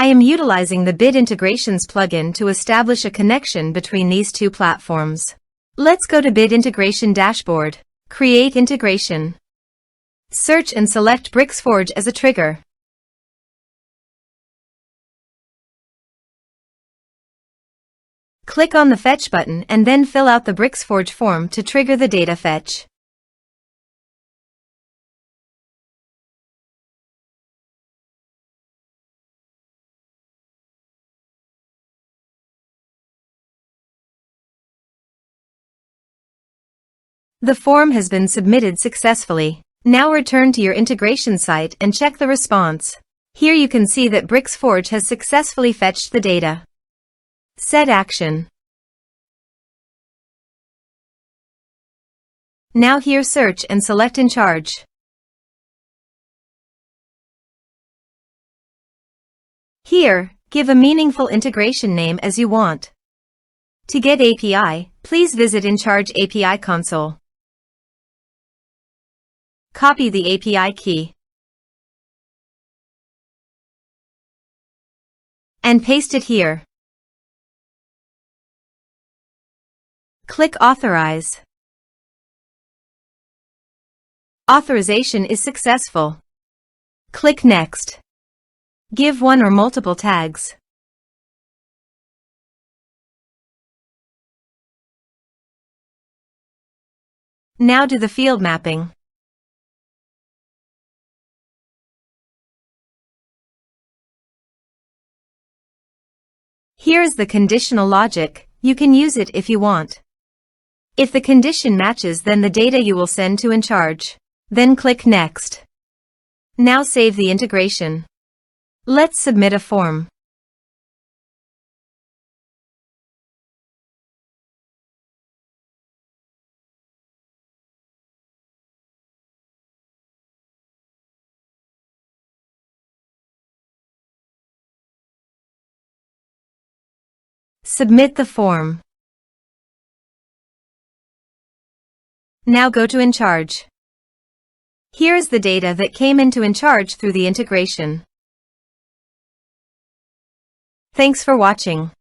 I am utilizing the Bid Integrations plugin to establish a connection between these two platforms. Let's go to Bid Integration Dashboard. Create Integration. Search and select Bricksforge as a trigger. Click on the Fetch button and then fill out the Bricksforge form to trigger the data fetch. The form has been submitted successfully. Now return to your integration site and check the response. Here you can see that Bricksforge has successfully fetched the data. Set action. Now here search and select Encharge. Here, give a meaningful integration name as you want. To get API, please visit Encharge API console. Copy the API key and paste it here. Click Authorize. Authorization is successful. Click Next. Give one or multiple tags. Now do the field mapping. Here is the conditional logic. You can use it if you want. If the condition matches, then the data you will send to Encharge. Then click Next. Now save the integration. Let's submit a form. Submit the form. Now go to Encharge. Here is the data that came into Encharge through the integration. Thanks for watching.